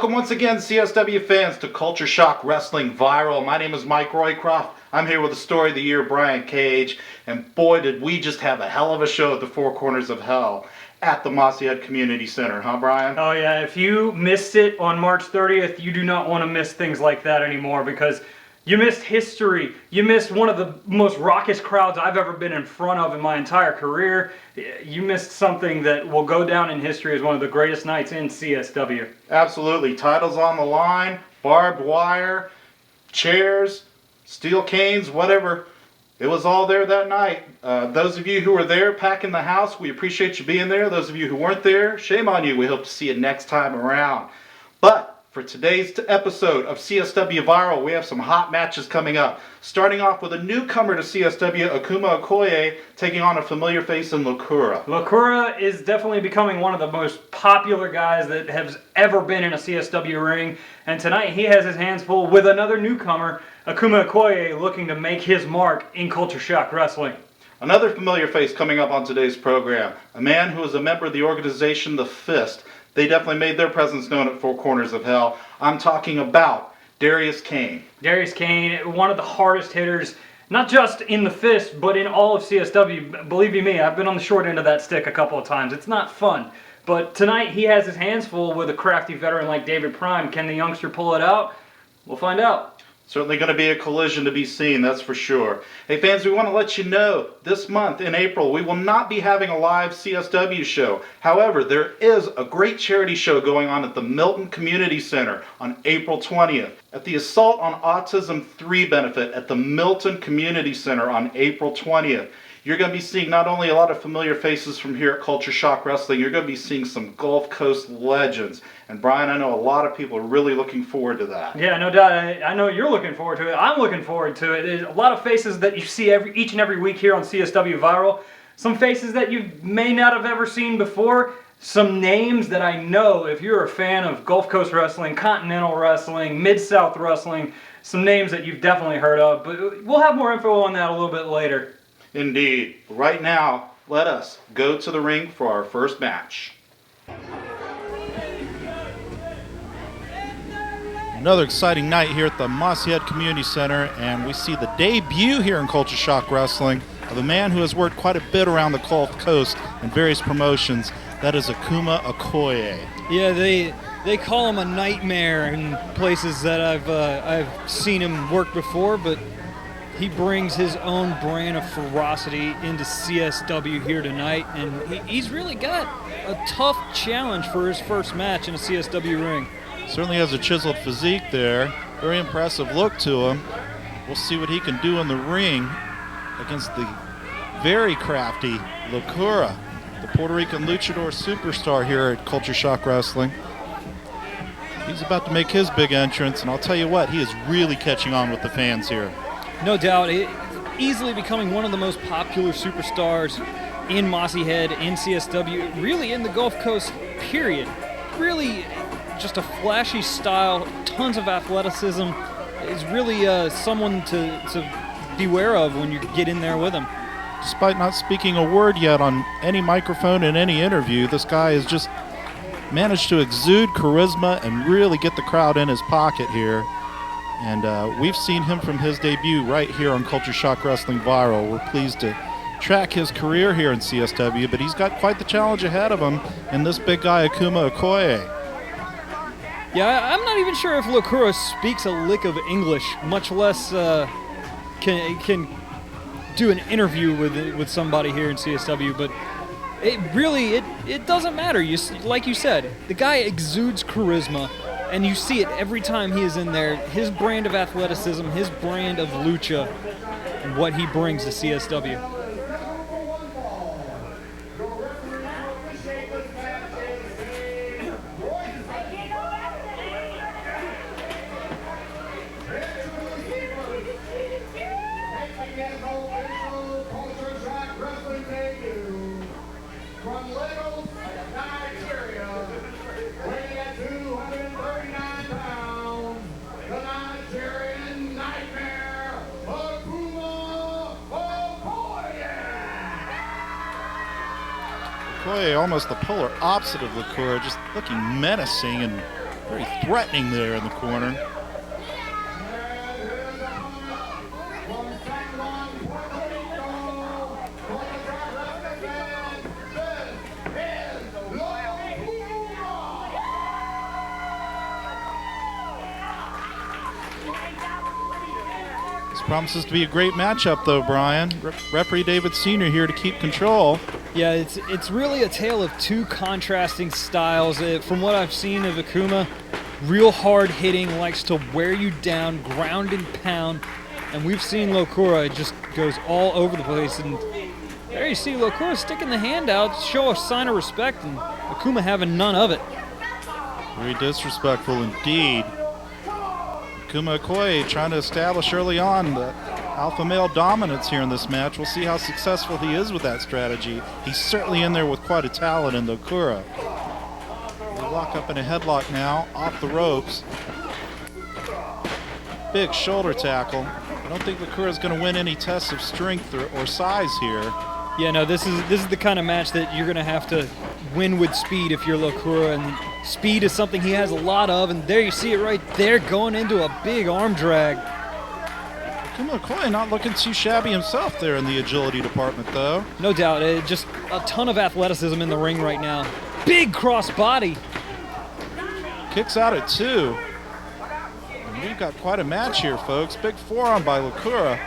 Welcome once again, CSW fans, to Culture Shock Wrestling Viral. My name is Mike Roycroft. I'm here with the story of the year, Brian Cage. And boy, did we just have a hell of a show at the Four Corners of Hell at the Mossy Head Community Center, huh, Brian? Oh yeah, if you missed it on March 30th, you do not want to miss things like that anymore, because you missed history. You missed one of the most raucous crowds I've ever been in front of in my entire career. You missed something that will go down in history as one of the greatest nights in CSW. Absolutely. Titles on the line, barbed wire, chairs, steel canes, whatever. It was all there that night. Those of you who were there packing the house, we appreciate you being there. Those of you who weren't there, shame on you. We hope to see you next time around. But for today's episode of CSW Viral, we have some hot matches coming up. Starting off with a newcomer to CSW, Akuma Okoye, taking on a familiar face in Locura. Locura is definitely becoming one of the most popular guys that has ever been in a CSW ring. And tonight he has his hands full with another newcomer, Akuma Okoye, looking to make his mark in Culture Shock Wrestling. Another familiar face coming up on today's program, a man who is a member of the organization The Fist. They definitely made their presence known at Four Corners of Hell. I'm talking about Darius Caine. Darius Caine, one of the hardest hitters, not just in the Fist, but in all of CSW. Believe you me, I've been on the short end of that stick a couple of times. It's not fun. But tonight he has his hands full with a crafty veteran like David Prime. Can the youngster pull it out? We'll find out. Certainly going to be a collision to be seen, that's for sure. Hey fans, we want to let you know, this month in April, we will not be having a live CSW show. However, there is a great charity show going on at the Milton Community Center on April 20th. At the Assault on Autism 3 benefit at the Milton Community Center on April 20th. You're going to be seeing not only a lot of familiar faces from here at Culture Shock Wrestling, you're going to be seeing some Gulf Coast legends. And Brian, I know a lot of people are really looking forward to that. Yeah, no doubt. I know you're looking forward to it. I'm looking forward to it. There's a lot of faces that you see each and every week here on CSW Viral. Some faces that you may not have ever seen before. Some names that I know, if you're a fan of Gulf Coast Wrestling, Continental Wrestling, Mid-South Wrestling, some names that you've definitely heard of. But we'll have more info on that a little bit later. Indeed. Right now, let us go to the ring for our first match. Another exciting night here at the Mossy Head Community Center, and we see the debut here in Culture Shock Wrestling of a man who has worked quite a bit around the Gulf Coast in various promotions. That is Akuma Okoye. Yeah, they call him a nightmare in places that I've seen him work before, but he brings his own brand of ferocity into CSW here tonight, and he's really got a tough challenge for his first match in a CSW ring. Certainly has a chiseled physique there. Very impressive look to him. We'll see what he can do in the ring against the very crafty Locura, the Puerto Rican Luchador superstar here at Culture Shock Wrestling. He's about to make his big entrance, and I'll tell you what, he is really catching on with the fans here. No doubt, easily becoming one of the most popular superstars in Mossy Head, in CSW, really in the Gulf Coast, period. Really just a flashy style, tons of athleticism. Is really someone to beware of when you get in there with him. Despite not speaking a word yet on any microphone in any interview, this guy has just managed to exude charisma and really get the crowd in his pocket here. And we've seen him from his debut right here on Culture Shock Wrestling Viral. We're pleased to track his career here in CSW, but he's got quite the challenge ahead of him in this big guy, Akuma Okoye. Yeah, I'm not even sure if Locura speaks a lick of English, much less can do an interview with somebody here in CSW, but it doesn't matter. Like you said, the guy exudes charisma, and you see it every time he is in there. His brand of athleticism, his brand of lucha, and what he brings to CSW. Okoye, almost the polar opposite of Locura, just looking menacing and Very threatening there in the corner. This promises to be a great matchup, though, Brian. Referee David Sr. here to keep control. Yeah, it's really a tale of two contrasting styles. From what I've seen of Akuma, real hard hitting, likes to wear you down, ground and pound. And we've seen Locura, it just goes all over the place. And there you see Locura sticking the hand out, show a sign of respect, and Akuma having none of it. Very disrespectful indeed. Akuma Okoye trying to establish early on the alpha male dominance here in this match. We'll see how successful he is with that strategy. He's certainly in there with quite a talent in Locura. They lock up in a headlock now, off the ropes. Big shoulder tackle. I don't think Locura is going to win any tests of strength or size here. Yeah, no, this is the kind of match that you're going to have to win with speed if you're Locura, and speed is something he has a lot of, and there you see it right there going into a big arm drag. Akuma Okoye not looking too shabby himself there in the agility department, though. No doubt, just a ton of athleticism in the ring right now. Big cross body. Kicks out at 2. And we've got quite a match here, folks. Big forearm by Locura.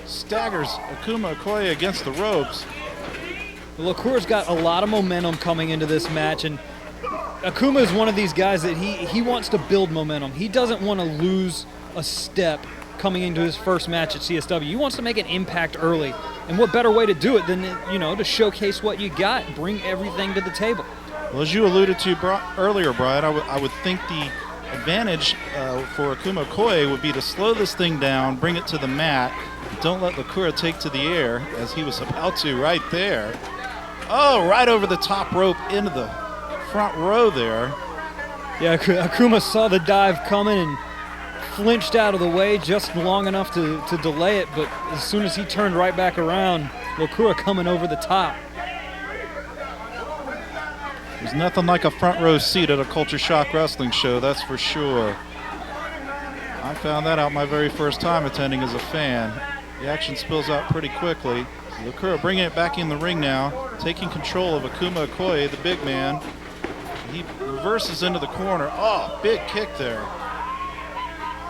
Staggers Akuma Okoye against the ropes. Locura's got a lot of momentum coming into this match, and Akuma is one of these guys that he wants to build momentum. He doesn't want to lose a step coming into his first match at CSW. He wants to make an impact early, and what better way to do it than, to showcase what you got, bring everything to the table. Well, as you alluded to earlier, Brian, I would think the advantage for Akuma Okoye would be to slow this thing down, bring it to the mat, don't let Locura take to the air, as he was about to right there. Oh, right over the top rope into the front row there. Yeah, Akuma saw the dive coming and flinched out of the way just long enough to delay it, but as soon as he turned right back around, Locura coming over the top. There's nothing like a front row seat at a Culture Shock wrestling show, that's for sure. I found that out my very first time attending as a fan. The action spills out pretty quickly. Locura bringing it back in the ring now, taking control of Akuma Okoye, the big man. He reverses into the corner. Oh, big kick there.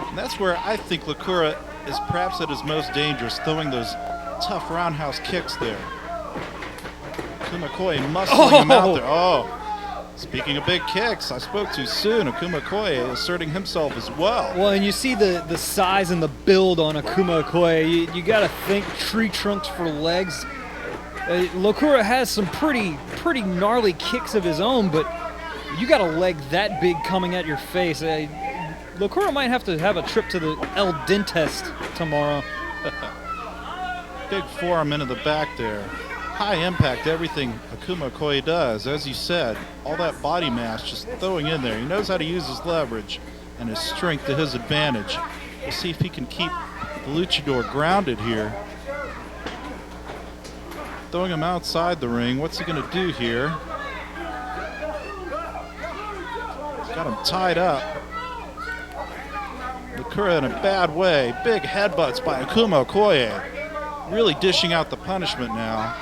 And that's where I think Locura is perhaps at his most dangerous, throwing those tough roundhouse kicks there. Akuma Okoye muscling him out there. Oh, speaking of big kicks, I spoke too soon. Akuma Okoye asserting himself as well. Well, and you see the size and the build on Akuma Okoye. You got to think tree trunks for legs. Locura has some pretty gnarly kicks of his own, but you got a leg that big coming at your face. Locura might have to have a trip to the El Dentist tomorrow. Big forearm into the back there. High impact, everything Akuma Okoye does. As you said, all that body mass just throwing in there. He knows how to use his leverage and his strength to his advantage. We'll see if he can keep the luchador grounded here. Throwing him outside the ring. What's he going to do here? Got him tied up. Locura in a bad way. Big headbutts by Akuma Okoye. Really dishing out the punishment now.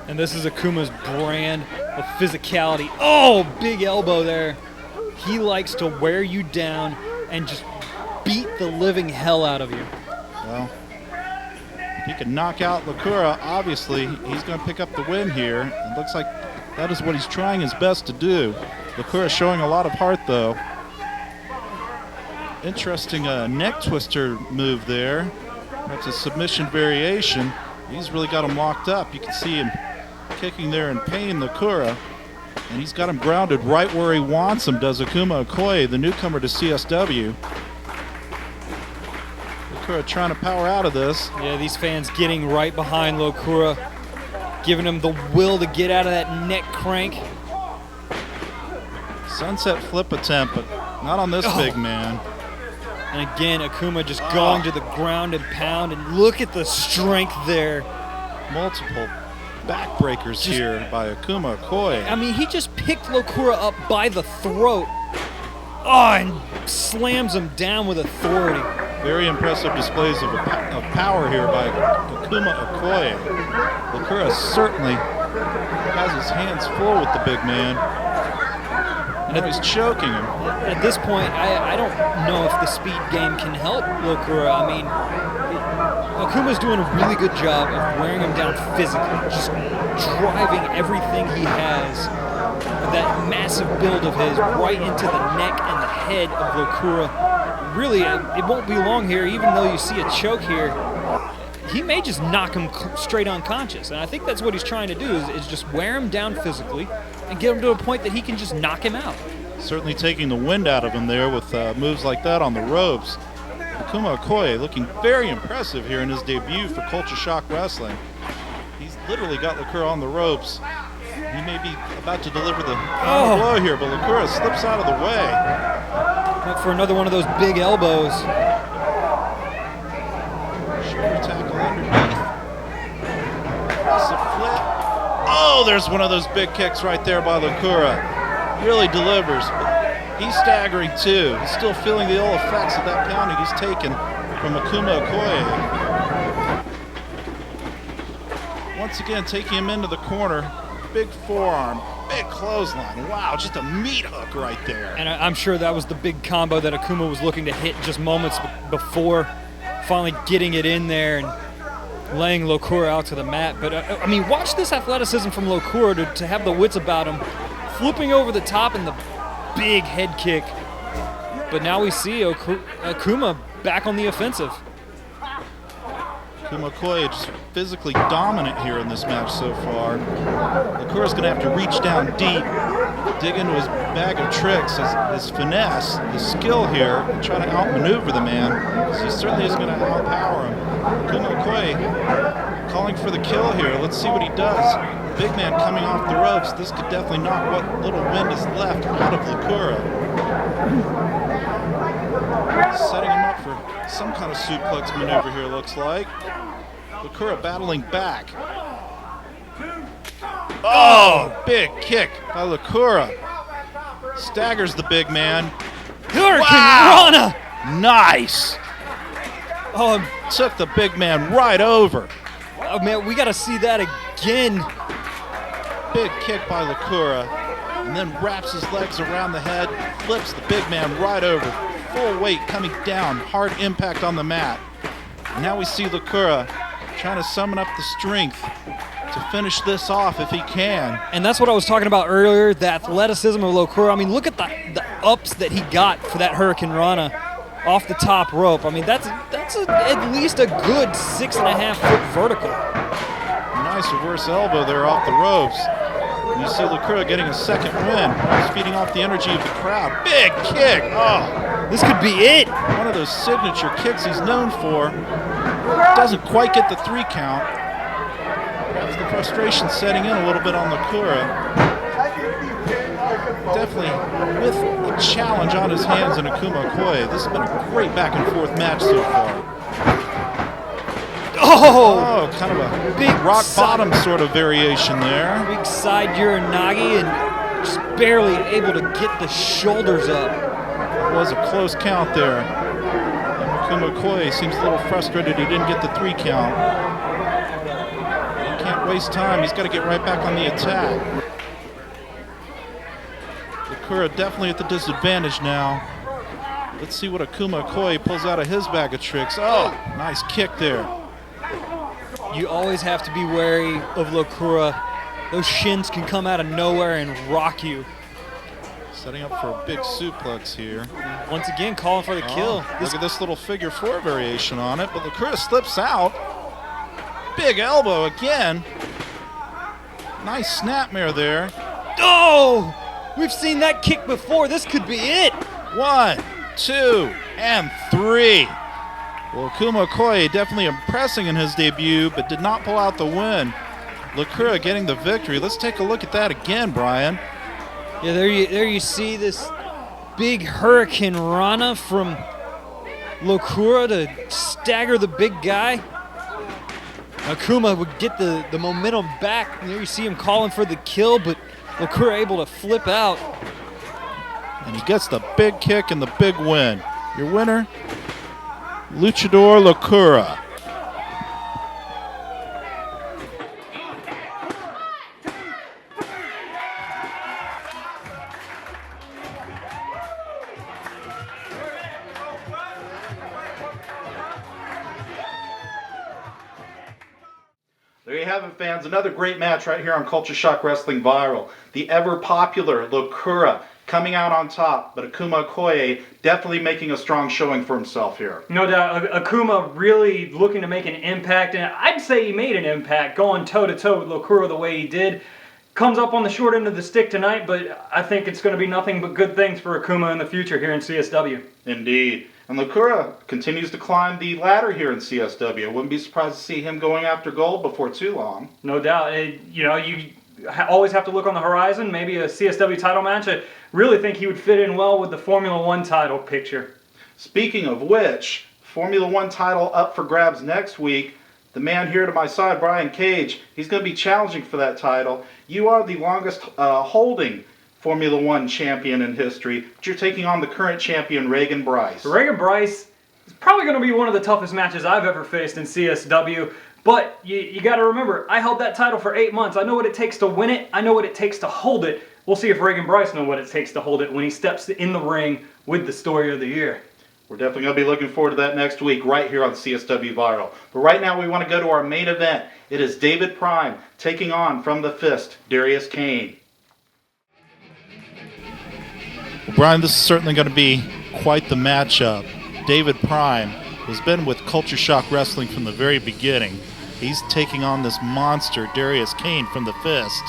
And this is Akuma's brand of physicality. Oh, big elbow there. He likes to wear you down and just beat the living hell out of you. Well, if he can knock out Locura, obviously he's going to pick up the win here. It looks like that is what he's trying his best to do. Locura showing a lot of heart, though. Interesting neck twister move there. That's a submission variation. He's really got him locked up. You can see him kicking there in pain, Locura. And he's got him grounded right where he wants him, does Akuma Okoye, the newcomer to CSW. Locura trying to power out of this. Yeah, these fans getting right behind Locura, giving him the will to get out of that neck crank. Sunset flip attempt, but not on this big man. And again, Akuma just going to the ground and pound, and look at the strength there. Multiple backbreakers here by Akuma Okoye. I mean, he just picked Locura up by the throat Oh, and slams him down with authority. Very impressive displays of power here by Akuma Okoye. Locura certainly has his hands full with the big man. And he's choking him. At this point, I don't know if the speed game can help Locura. I mean, Akuma's doing a really good job of wearing him down physically, just driving everything he has, that massive build of his, right into the neck and the head of Locura. Really, it won't be long here, even though you see a choke here. He may just knock him straight unconscious, and I think that's what he's trying to do, is just wear him down physically and get him to a point that he can just knock him out. Certainly taking the wind out of him there with moves like that on the ropes. Akuma Okoye looking very impressive here in his debut for Culture Shock Wrestling. He's literally got Locura on the ropes. He may be about to deliver the blow here, but Locura slips out of the way. Went for another one of those big elbows. Shoulder tackle underneath. Massive flip. Oh, there's one of those big kicks right there by Locura. Really delivers. He's staggering too. He's still feeling the ill effects of that pounding he's taken from Akuma Okoye. Once again, taking him into the corner. Big forearm, big clothesline. Wow, just a meat hook right there. And I'm sure that was the big combo that Akuma was looking to hit just moments before, finally getting it in there and laying Locura out to the mat. But, I mean, watch this athleticism from Locura to have the wits about him, flipping over the top and the big head kick. But now we see Akuma back on the offensive. Akuma Okoye just physically dominant here in this match so far. Locura's going to have to reach down deep, dig into his bag of tricks, his finesse, his skill here, and try to outmaneuver the man. So he certainly is going to outpower him. Akuma Okoye calling for the kill here. Let's see what he does. Big man coming off the ropes. This could definitely knock what little wind is left out of Locura. Setting him up for some kind of suplex maneuver here, looks like. Locura battling back. Oh, big kick by Locura. Staggers the big man. Hurricane Wow! Rana! Nice. Oh, Took the big man right over. oh, man, we got to see that again. Big kick by Locura. And then wraps his legs around the head, flips the big man right over. Full weight coming down, hard impact on the mat. And now we see Locura trying to summon up the strength to finish this off if he can. And that's what I was talking about earlier, the athleticism of Locura. I mean, look at the ups that he got for that Hurricane Rana off the top rope. I mean, that's at least a good 6.5 foot vertical. Nice reverse elbow there off the ropes. And you see Locura getting a second win. He's feeding off the energy of the crowd. Big kick. Oh, This could be it. one of those signature kicks he's known for. Doesn't quite get the 3 count. Perhaps the frustration setting in a little bit on Locura. Definitely with a challenge on his hands in Akuma Okoye. This has been a great back and forth match so far. Oh, Oh, kind of a big rock side- bottom sort of variation there. big side Uranagi and just barely able to get the shoulders up. It was a close count there. And Akuma Okoye seems a little frustrated he didn't get the 3 count. He can't waste time. He's got to get right back on the attack. Locura definitely at the disadvantage now. Let's see what Akuma Okoye pulls out of his bag of tricks. Oh, nice kick there. You always have to be wary of Locura. Those shins can come out of nowhere and rock you. Setting up for a big suplex here. Once again, calling for the kill. Oh, look at this little figure 4 variation on it, but Locura slips out. Big elbow again. Nice snapmare there. Oh! We've seen that kick before. This could be it. 1, 2, and 3. Well, Akuma Okoye definitely impressing in his debut, but did not pull out the win. Locura getting the victory. Let's take a look at that again, Brian. Yeah, there you see this big Hurricane Rana from Locura to stagger the big guy. Akuma would get the momentum back. And there you see him calling for the kill, but Locura able to flip out. And he gets the big kick and the big win. Your winner, Luchador Locura. There you have it, fans. Another great match right here on Culture Shock Wrestling Viral. The ever-popular Locura coming out on top, but Akuma Okoye definitely making a strong showing for himself here. No doubt, Akuma really looking to make an impact, and I'd say he made an impact going toe-to-toe with Locura the way he did. Comes up on the short end of the stick tonight, but I think it's going to be nothing but good things for Akuma in the future here in CSW. Indeed. And Locura continues to climb the ladder here in CSW. I wouldn't be surprised to see him going after gold before too long. No doubt. You always have to look on the horizon. Maybe a CSW title match. I really think he would fit in well with the Formula One title picture. Speaking of which, Formula One title up for grabs next week. The man here to my side, Brian Cage, he's going to be challenging for that title. You are the longest holding Formula One champion in history, but you're taking on the current champion, Reagan Bryce. Reagan Bryce is probably going to be one of the toughest matches I've ever faced in CSW, but you got to remember, I held that title for 8 months. I know what it takes to win it. I know what it takes to hold it. We'll see if Reagan Bryce knows what it takes to hold it when he steps in the ring with the story of the year. We're definitely going to be looking forward to that next week right here on CSW Viral. But right now we want to go to our main event. It is David Prime taking on from the Fist, Darius Caine. Well, Brian, this is certainly going to be quite the matchup. David Prime has been with Culture Shock Wrestling from the very beginning. He's taking on this monster, Darius Caine from the Fist.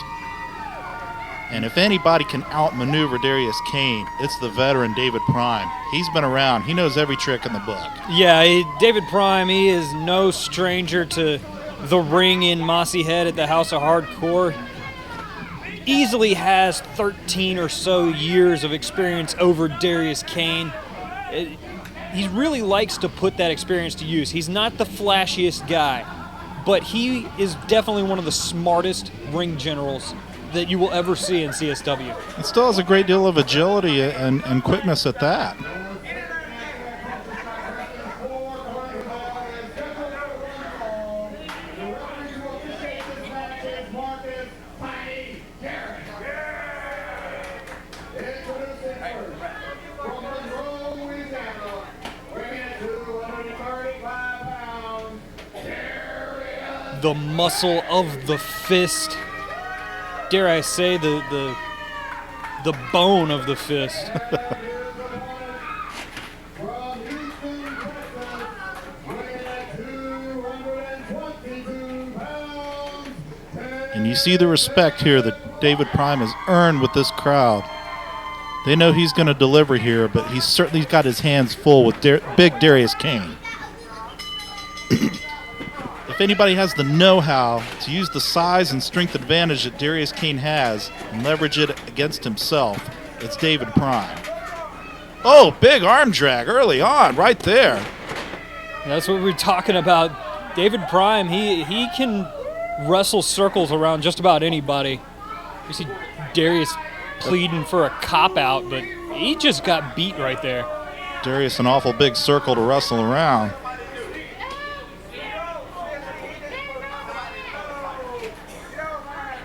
And if anybody can outmaneuver Darius Caine, it's the veteran David Prime. He's been around. He knows every trick in the book. Yeah, David Prime, he is no stranger to the ring in Mossy Head at the House of Hardcore. Easily has 13 or so years of experience over Darius Caine. He really likes to put that experience to use. He's not the flashiest guy, but he is definitely one of the smartest ring generals that you will ever see in CSW. It still has a great deal of agility and quickness at that. The muscle of the fist. Dare I say the bone of the fist. And you see the respect here that David Prime has earned with this crowd. They know he's going to deliver here, but he's certainly got his hands full with big Darius Caine. If anybody has the know-how to use the size and strength advantage that Darius Caine has and leverage it against himself, it's David Prime. Oh, big arm drag early on, right there. That's what we're talking about. David Prime, he can wrestle circles around just about anybody. You see Darius pleading for a cop-out, but he just got beat right there. Darius, an awful big circle to wrestle around.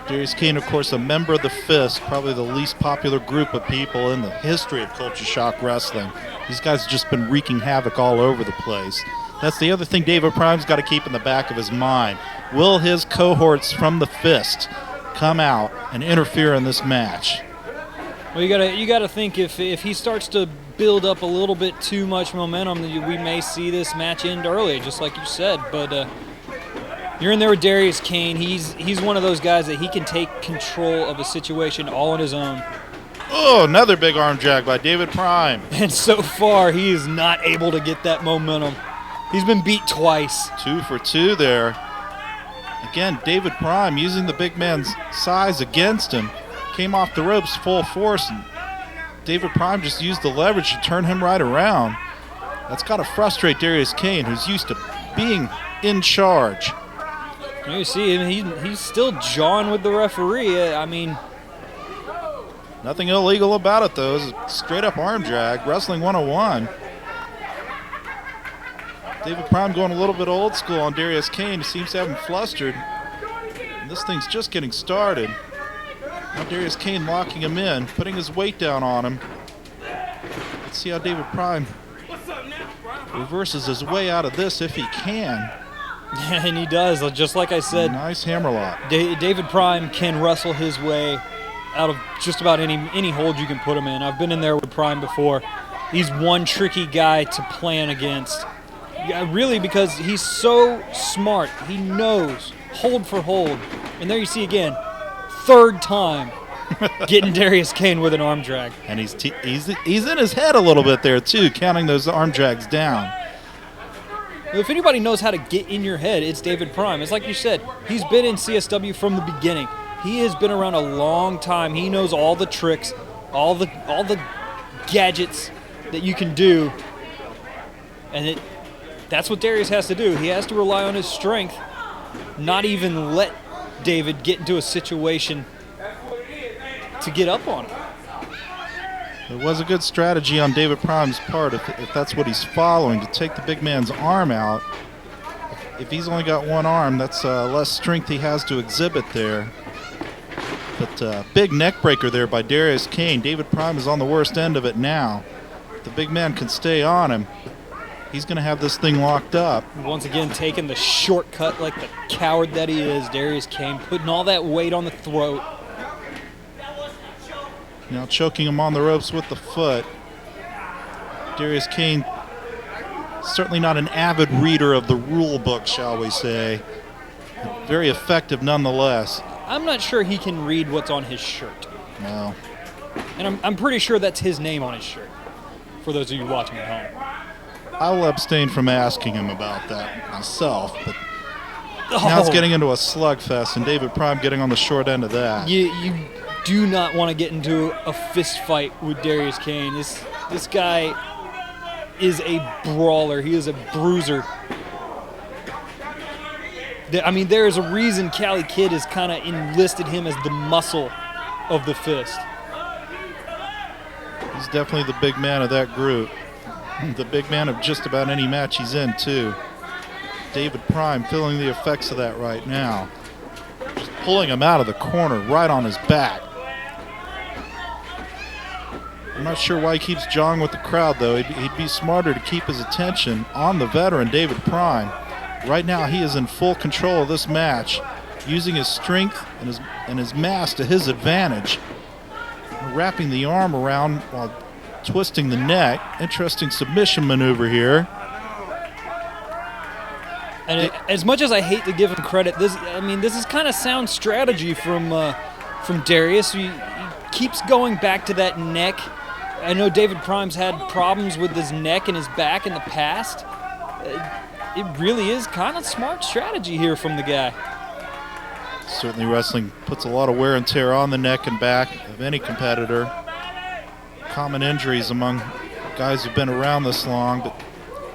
Darius Caine, of course, a member of the Fist, probably the least popular group of people in the history of Culture Shock Wrestling. These guys have just been wreaking havoc all over the place. That's the other thing David Prime's got to keep in the back of his mind. Will his cohorts from the Fist come out and interfere in this match? Well, you gotta think if he starts to build up a little bit too much momentum, we may see this match end early, just like you said. But you're in there with Darius Caine. He's one of those guys that he can take control of a situation all on his own. Oh, another big arm drag by David Prime. And so far, he is not able to get that momentum. He's been beat twice. 2 for 2 there. Again, David Prime using the big man's size against him. Came off the ropes full force, and David Prime just used the leverage to turn him right around. That's got to frustrate Darius Caine, who's used to being in charge. You see him, he's still jawing with the referee. I mean, Nothing illegal about it, though. It's a straight-up arm drag. Wrestling 101. David Prime going a little bit old school on Darius Caine. He seems to have him flustered. And this thing's just getting started. Now Darius Caine locking him in, putting his weight down on him. Let's see how David Prime reverses his way out of this if he can. And he does, just like I said. Nice hammerlock. David Prime can wrestle his way out of just about any hold you can put him in. I've been in there with Prime before. He's one tricky guy to plan against. Yeah, really, because he's so smart. He knows hold for hold. And there you see again, third time getting Darius Caine with an arm drag. And he's in his head a little bit there too, counting those arm drags down. If anybody knows how to get in your head, it's David Prime. It's like you said, he's been in CSW from the beginning. He has been around a long time. He knows all the tricks, all the gadgets that you can do. And that's what Darius has to do. He has to rely on his strength, not even let David get into a situation to get up on him. It was a good strategy on David Prime's part, if that's what he's following, to take the big man's arm out. If he's only got one arm, that's less strength he has to exhibit there. But big neck breaker there by Darius Caine. David Prime is on the worst end of it now. If the big man can stay on him, he's going to have this thing locked up. Once again, taking the shortcut like the coward that he is, Darius Caine, putting all that weight on the throat. Now choking him on the ropes with the foot. Darius Caine, certainly not an avid reader of the rule book, shall we say. Very effective nonetheless. I'm not sure he can read what's on his shirt. No. And I'm pretty sure that's his name on his shirt, for those of you watching at home. I will abstain from asking him about that myself, but now it's getting into a slugfest, and David Prime getting on the short end of that. You do not want to get into a fist fight with Darius Caine. This guy is a brawler. He is a bruiser. I mean, there is a reason Cali Kid has kind of enlisted him as the muscle of the fist. He's definitely the big man of that group. The big man of just about any match he's in, too. David Prime feeling the effects of that right now. Just pulling him out of the corner right on his back. I'm not sure why he keeps jawing with the crowd, though. He'd be smarter to keep his attention on the veteran, David Prime. Right now, he is in full control of this match, using his strength and his mass to his advantage. Wrapping the arm around while twisting the neck. Interesting submission maneuver here. And as much as I hate to give him credit, this is kind of sound strategy from Darius. He keeps going back to that neck. I know David Prime's had problems with his neck and his back in the past. It really is kind of smart strategy here from the guy. Certainly wrestling puts a lot of wear and tear on the neck and back of any competitor. Common injuries among guys who've been around this long, but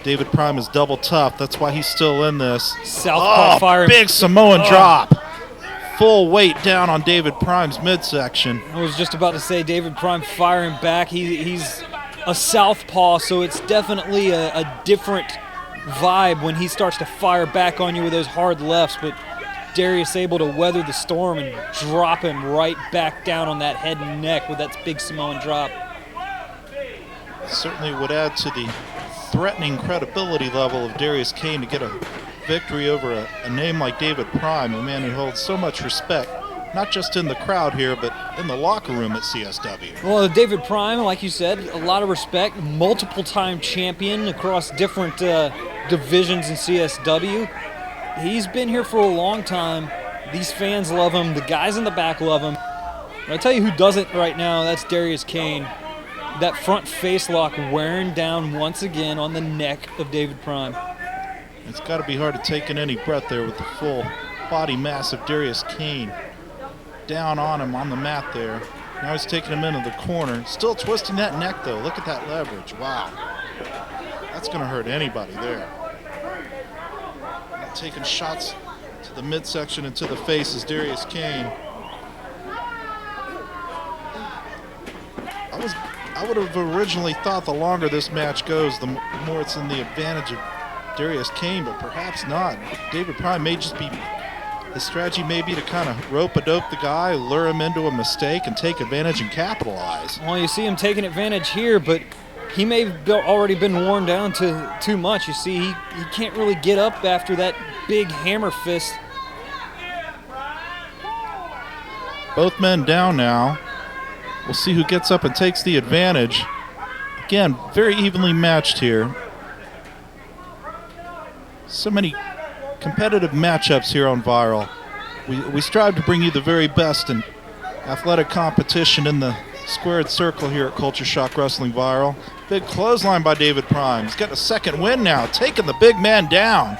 David Prime is double tough. That's why he's still in this. Southpaw fire. Big Samoan drop. Full weight down on David Prime's midsection. I was just about to say David Prime firing back. He's a southpaw, so it's definitely a different vibe when he starts to fire back on you with those hard lefts, but Darius able to weather the storm and drop him right back down on that head and neck with that big Samoan drop. Certainly would add to the threatening credibility level of Darius Caine to get a victory over a name like David Prime, a man who holds so much respect, not just in the crowd here, but in the locker room at CSW. Well, David Prime, like you said, a lot of respect, multiple-time champion across different divisions in CSW. He's been here for a long time. These fans love him. The guys in the back love him. And I tell you who doesn't right now, that's Darius Caine. That front face lock wearing down once again on the neck of David Prime. It's got to be hard to take in any breath there with the full body mass of Darius Caine down on him on the mat there. Now he's taking him into the corner. Still twisting that neck, though. Look at that leverage. Wow. That's going to hurt anybody there. Taking shots to the midsection and to the face is Darius Caine. I would have originally thought the longer this match goes, the more it's in the advantage of Darius Caine, but perhaps not. David Prime may just be, his strategy may be to kind of rope-a-dope the guy, lure him into a mistake, and take advantage and capitalize. Well, you see him taking advantage here, but he may have already been worn down to too much. You see, he can't really get up after that big hammer fist. Both men down now. We'll see who gets up and takes the advantage. Again, very evenly matched here. So many competitive matchups here on Viral. We strive to bring you the very best in athletic competition in the squared circle here at Culture Shock Wrestling Viral. Big clothesline by David Prime. He's got a second win now, taking the big man down.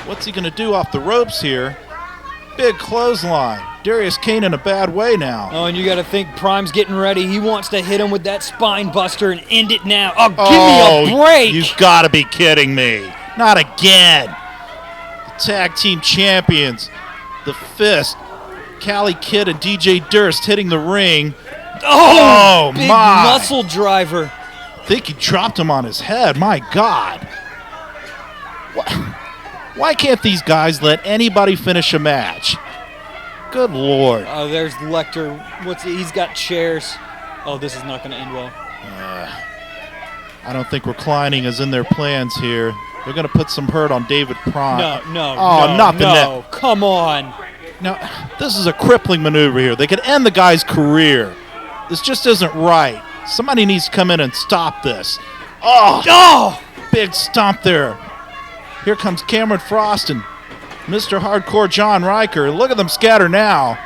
What's he going to do off the ropes here? Big clothesline. Darius Caine in a bad way now. Oh, and you got to think Prime's getting ready. He wants to hit him with that spine buster and end it now. Oh, give me a break. You've got to be kidding me. Not again. The tag team champions, the Fist, Cali Kid and DJ Durst hitting the ring. Oh big my. muscle driver. I think he dropped him on his head. My God. Why can't these guys let anybody finish a match? Good Lord. Oh, there's Lecter. He's got chairs. Oh, this is not going to end well. I don't think reclining is in their plans here. They're going to put some hurt on David Prime. No, not the net. Come on. Now, this is a crippling maneuver here. They could end the guy's career. This just isn't right. Somebody needs to come in and stop this. Oh! Big stomp there. Here comes Cameron Frost and Mr. Hardcore John Riker. Look at them scatter now.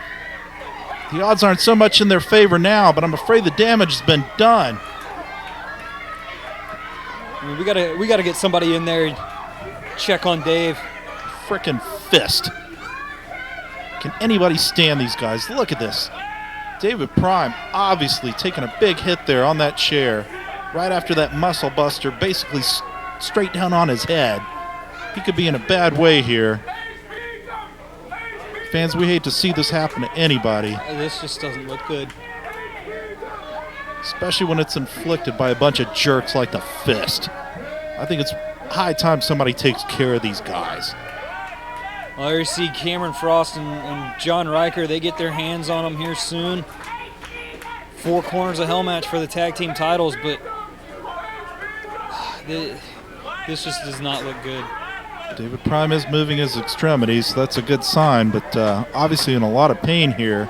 The odds aren't so much in their favor now, but I'm afraid the damage has been done. I mean, we gotta get somebody in there and check on Dave. Frickin' Fist. Can anybody stand these guys? Look at this. David Prime obviously taking a big hit there on that chair right after that muscle buster, basically straight down on his head. He could be in a bad way here. Fans, we hate to see this happen to anybody. This just doesn't look good. Especially when it's inflicted by a bunch of jerks like the Fist. I think it's high time somebody takes care of these guys. Well, there you see Cameron Frost and John Riker. They get their hands on them here soon. 4 corners of hell match for the tag team titles, but this just does not look good. David Prime is moving his extremities, so that's a good sign, but obviously in a lot of pain here.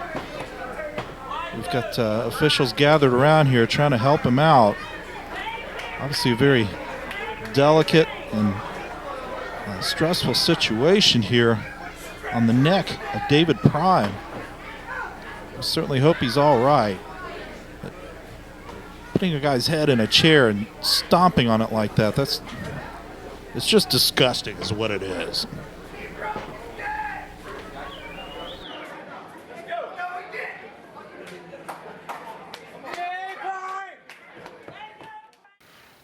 We've got officials gathered around here trying to help him out. Obviously a very delicate and stressful situation here on the neck of David Prime. I certainly hope he's all right. But putting a guy's head in a chair and stomping on it like that, it's just disgusting is what it is.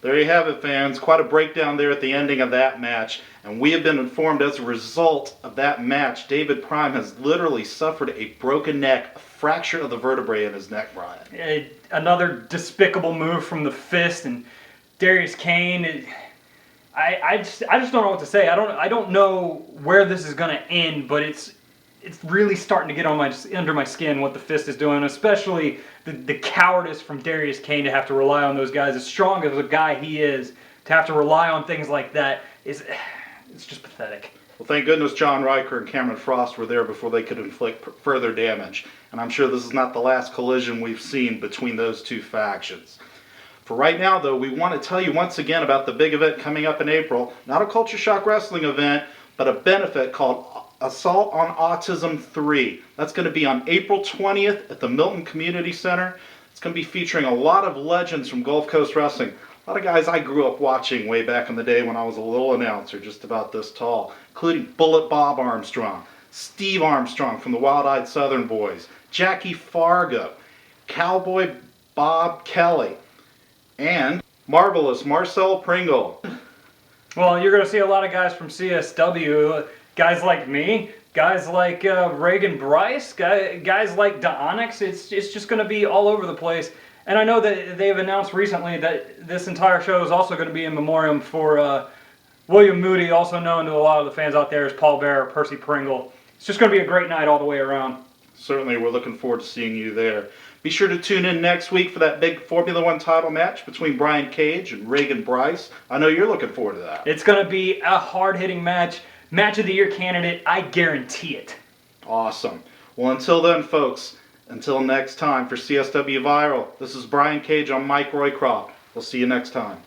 There you have it, fans. Quite a breakdown there at the ending of that match. And we have been informed as a result of that match, David Prime has literally suffered a broken neck, a fracture of the vertebrae in his neck, Brian. Another despicable move from the Fist and Darius Caine. I just don't know what to say. I don't know where this is going to end, but it's really starting to get under my skin what the Fist is doing, especially the cowardice from Darius Caine to have to rely on those guys. As strong as a guy he is, to have to rely on things like that it's just pathetic. Well, thank goodness John Riker and Cameron Frost were there before they could inflict further damage. And I'm sure this is not the last collision we've seen between those two factions. For right now, though, we want to tell you once again about the big event coming up in April. Not a Culture Shock Wrestling event, but a benefit called Assault on Autism 3. That's going to be on April 20th at the Milton Community Center. It's going to be featuring a lot of legends from Gulf Coast Wrestling. A lot of guys I grew up watching way back in the day when I was a little announcer, just about this tall, including Bullet Bob Armstrong, Steve Armstrong from the Wild Eyed Southern Boys, Jackie Fargo, Cowboy Bob Kelly, and Marvelous Marcel Pringle. Well, you're going to see a lot of guys from CSW, guys like me, guys like Reagan Bryce, guys like Onyx. It's just going to be all over the place. And I know that they've announced recently that this entire show is also going to be in memoriam for William Moody, also known to a lot of the fans out there as Paul Bearer, Percy Pringle. It's just going to be a great night all the way around. Certainly, we're looking forward to seeing you there. Be sure to tune in next week for that big Formula One title match between Brian Cage and Reagan Bryce. I know you're looking forward to that. It's going to be a hard-hitting match. Match of the Year candidate, I guarantee it. Awesome. Well, until then, folks, until next time for CSW Viral, this is Brian Cage on Mike Roycroft. We'll see you next time.